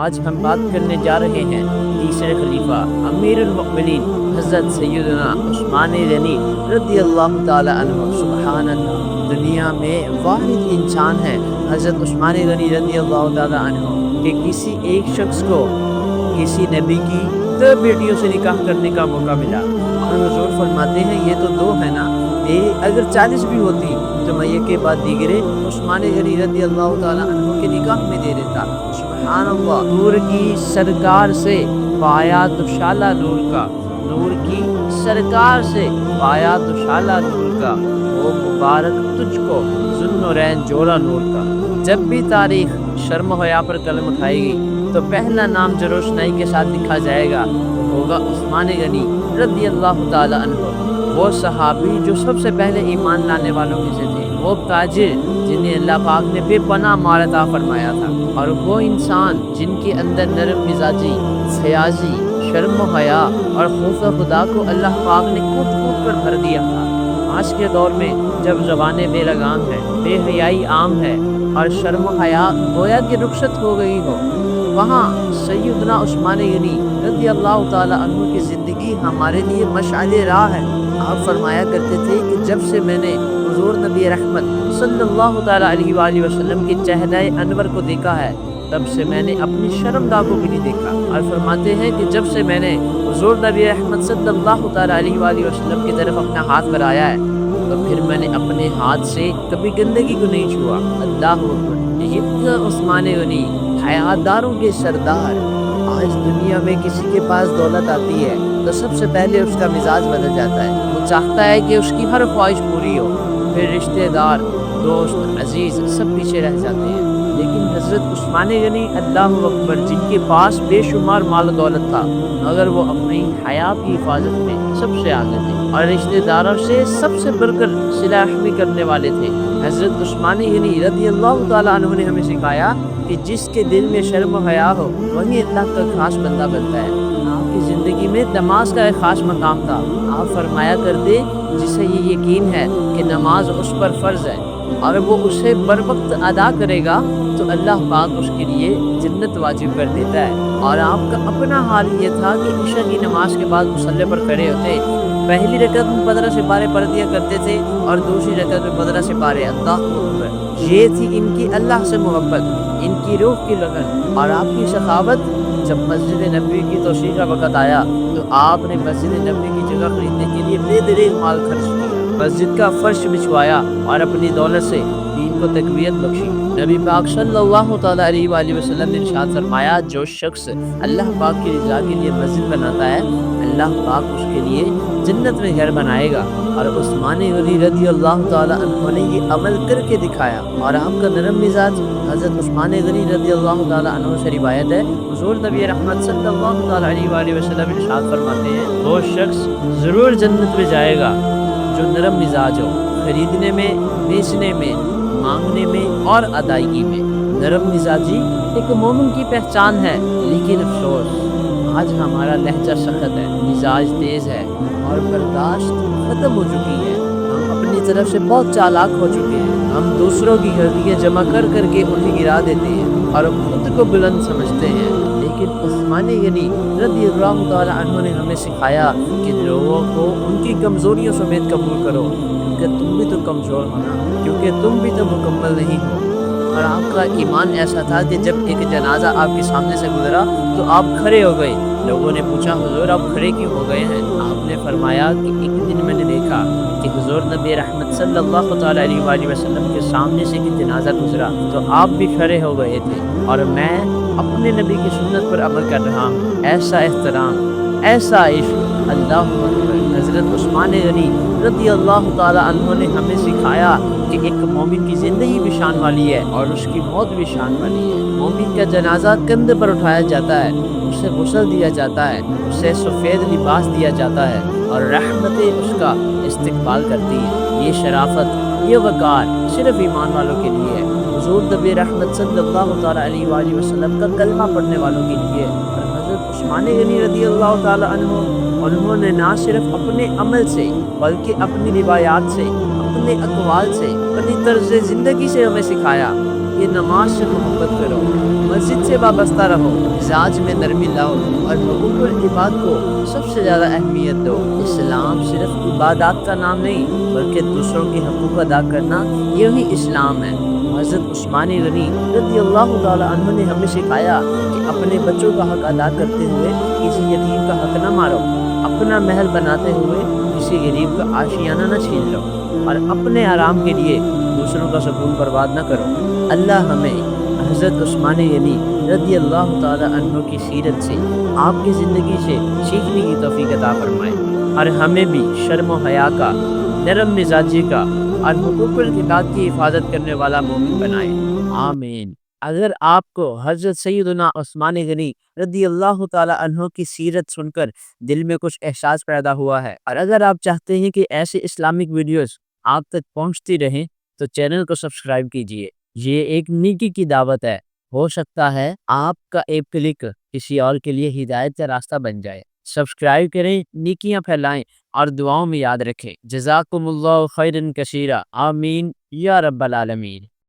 آج ہم بات کرنے جا رہے ہیں تیسرے خلیفہ امیر المؤمنین حضرت سیدنا عثمان غنی رضی اللہ تعالی عنہ۔ سبحان اللہ، دنیا میں واحد انسان ہے حضرت عثمان غنی رضی اللہ تعالی عنہ کہ کسی ایک شخص کو کسی نبی کی 2 بیٹیوں سے نکاح کرنے کا موقع ملا، اور حضور فرماتے ہیں یہ تو 2 ہے نا، یہ اگر 40 بھی ہوتی تو میں یہ کے بعد دیگرے عثمان غنی رضی اللہ تعالی عنہ کے نکاح میں دے دیتا۔ سبحان اللہ، نور کی سرکار سے پایا دشالہ نور کا، نور کی سرکار سے پایا دشالہ نور کا، وہ مبارک تجھ کو ذوالنورین جوڑا نور کا۔ جب بھی تاریخ شرم و حیا پر قلم اٹھائے گی تو پہلا نام جو روشنائی کے ساتھ لکھا جائے گا وہ ہوگا عثمان غنی رضی اللہ تعالی عنہ، وہ صحابی جو سب سے پہلے ایمان لانے والوں میں سے تھے، وہ تاجر جنہیں اللہ پاک نے بے پناہ مال عطا فرمایا تھا، اور وہ انسان جن کے اندر نرم مزاجی، سیاضی، شرم و حیا اور خوف خدا کو اللہ پاک نے کود کود کر بھر دیا تھا۔ آج کے دور میں جب زبانیں بے لگام ہے، بے حیائی عام ہے اور شرم و حیا گویا کہ رخصت ہو گئی ہو، وہاں سیدنا عثمان غنی رضی اللہ تعالی عنہ کی زندگی ہمارے لیے مشعل راہ ہے۔ آپ فرمایا کرتے تھے کہ جب سے میں نے حضور نبی رحمت صلی اللہ تعالی علیہ وآلہ وسلم کے چہرہ انور کو دیکھا ہے، تب سے میں نے اپنی شرمگاہ کو بھی نہیں دیکھا۔ اور فرماتے ہیں کہ جب سے میں نے حضور نبی رحمت صلی اللہ تعالی علیہ وآلہ وسلم کی طرف اپنا ہاتھ بڑھایا ہے تو پھر میں نے اپنے ہاتھ سے کبھی گندگی کو نہیں چھوا۔ اللہ اکبر، یہ عثمان غنی حیاداروں کے سردار۔ آج دنیا میں کسی کے پاس دولت آتی ہے تو سب سے پہلے اس کا مزاج بدل جاتا ہے، وہ چاہتا ہے کہ اس کی ہر خواہش پوری ہو، پھر رشتہ دار، دوست، عزیز سب پیچھے رہ جاتے ہیں۔ لیکن حضرت عثمان غنی اللہ اکبر، جن کے پاس بے شمار مال و دولت تھا مگر وہ اپنی حیا کی حفاظت میں سب سے آگے تھے اور رشتہ داروں سے سب سے بڑھ کر صلہ رحمی کرنے والے تھے۔ حضرت عثمان غنی رضی اللہ تعالیٰ عنہ نے ہمیں سکھایا کہ جس کے دل میں شرم و حیا ہو وہی اللہ کا خاص بندہ بنتا ہے۔ آپ کی زندگی میں نماز کا ایک خاص مقام تھا۔ آپ فرمایا کرتے جسے یہ یقین ہے کہ نماز اس پر فرض ہے اور وہ اسے بر وقت ادا کرے گا تو اللہ پاک اس کے لیے جنت واجب کر دیتا ہے۔ اور آپ کا اپنا حال یہ تھا کہ عشاء کی نماز کے بعد مصلی پر کھڑے ہوتے، پہلی رکعت میں 15 سپارے پڑھ دیا کرتے تھے اور دوسری رکعت میں 15 سپارے۔ اللہ اکبر، یہ تھی ان کی اللہ سے محبت، ان کی روح کی لگن اور آپ کی سخاوت۔ جب مسجد نبوی کی توسیع کا وقت آیا تو آپ نے مسجد نبوی کی جگہ خریدنے کے لیے بے دریغ مال خرچ کیا، مسجد کا فرش بچھوایا اور اپنی دولت سے دین کو تقویت بخشی۔ نبی پاک صلی اللہ تعالیٰ علیہ وآلہ وسلم نے ارشاد فرمایا، جو شخص اللہ پاک کی رضا کے لیے مسجد بناتا ہے اللہ پاک اس کے لیے جنت میں گھر بنائے گا۔ اور عثمان غنی رضی اللہ تعالیٰ عنہ نے یہ عمل کر کے دکھایا، اور آپ کا نرم مزاج حضرت عثمان غنی رضی اللہ تعالیٰ عنہ سے روایت ہے، حضور نبی رحمت صلی اللہ تعالیٰ علیہ وآلہ وسلم ارشاد فرماتے ہیں، وہ شخص ضرور جنت میں جائے گا جو نرم مزاج ہو، خریدنے میں، بیچنے میں، مانگنے میں اور ادائیگی میں۔ نرم مزاجی ایک مومن کی پہچان ہے، لیکن افسوس آج ہمارا لہجہ سخت ہے، مزاج تیز ہے اور برداشت ختم ہو چکی ہے۔ ہم اپنی طرف سے بہت چالاک ہو چکے ہیں، ہم دوسروں کی غلطیاں جمع کر کر کے انہیں گرا دیتے ہیں اور خود کو بلند سمجھتے ہیں۔ لیکن عثمان غنی رضی اللہ تعالیٰ عنہ نے ہمیں سکھایا کہ لوگوں کو ان کی کمزوریوں سمیت قبول کرو، کیونکہ تم بھی تو کمزور ہو نا، کیونکہ تم بھی تو مکمل نہیں ہو۔ اور آپ کا ایمان ایسا تھا کہ جب ایک جنازہ آپ کے سامنے سے گزرا تو آپ کھڑے ہو گئے۔ لوگوں نے پوچھا، حضور آپ کھڑے کیوں ہو گئے ہیں؟ آپ نے فرمایا کہ ایک دن میں نے دیکھا کہ حضور نبی رحمت صلی اللہ تعالیٰ علیہ وآلہ وسلم کے سامنے سے ایک جنازہ گزرا تو آپ بھی کھڑے ہو گئے تھے، اور میں اپنے نبی کی سنت پر عمل کر رہا ہوں۔ ایسا احترام، ایسا عشق، اللہ اکبر۔ حضرت عثمان غنی رضی اللہ تعالیٰ عنہ نے ہمیں سکھایا کہ ایک مومن کی زندگی بھی شان والی ہے اور اس کی موت بھی شان والی ہے۔ مومن کا جنازہ کندھے پر اٹھایا جاتا ہے، اسے غسل دیا جاتا ہے، اسے سفید لباس دیا جاتا ہے اور رحمتیں اس کا استقبال کرتی ہیں۔ یہ شرافت، یہ وقار صرف ایمان والوں کے لیے ہے، حضور نبی رحمت صلی اللہ تعالیٰ علیہ وآلہ وسلم کا کلمہ پڑھنے والوں کے لیے۔ اور حضرت عثمان غنی رضی اللہ تعالیٰ عنہ، انہوں نے نہ صرف اپنے عمل سے بلکہ اپنی روایات سے، اپنے اقوال سے، اپنی طرز زندگی سے ہمیں سکھایا کہ کہ نماز سے محبت کرو، مسجد سے وابستہ رہو، مزاج میں نرمی لاؤ اور حقوق العباد کو سب سے زیادہ اہمیت دو۔ اسلام صرف عبادات کا نام نہیں بلکہ دوسروں کے حقوق ادا کرنا یہی اسلام ہے۔ حضرت عثمان غنی رضی اللہ تعالی عنہ نے ہمیں سکھایا کہ اپنے بچوں کا حق ادا کرتے ہوئے کسی یتیم کا حق نہ مارو، اپنا محل بناتے ہوئے کسی غریب کا آشیانہ نہ چھین لو، اور اپنے آرام کے لیے دوسروں کا سکون برباد نہ کرو۔ اللہ ہمیں حضرت عثمان غنی رضی اللہ تعالی عنہ کی سیرت سے، آپ کی زندگی سے سیکھنے کی توفیق عطا فرمائے، اور ہمیں بھی شرم و حیا کا، نرم مزاجی کا اور حقوق العباد کی حفاظت کرنے والا مومن بنائے، آمین۔ اگر آپ کو حضرت سیدنا عثمان غنی رضی اللہ تعالی عنہ کی سیرت سن کر دل میں کچھ احساس پیدا ہوا ہے، اور اگر آپ چاہتے ہیں کہ ایسے اسلامک ویڈیوز آپ تک پہنچتی رہیں تو چینل کو سبسکرائب کیجئے۔ یہ ایک نیکی کی دعوت ہے، ہو سکتا ہے آپ کا ایک کلک کسی اور کے لیے ہدایت کا راستہ بن جائے۔ سبسکرائب کریں، نیکیاں پھیلائیں اور دعاؤں میں یاد رکھیں۔ جزاکم اللہ خیرا کثیرا، آمین یا رب العالمین۔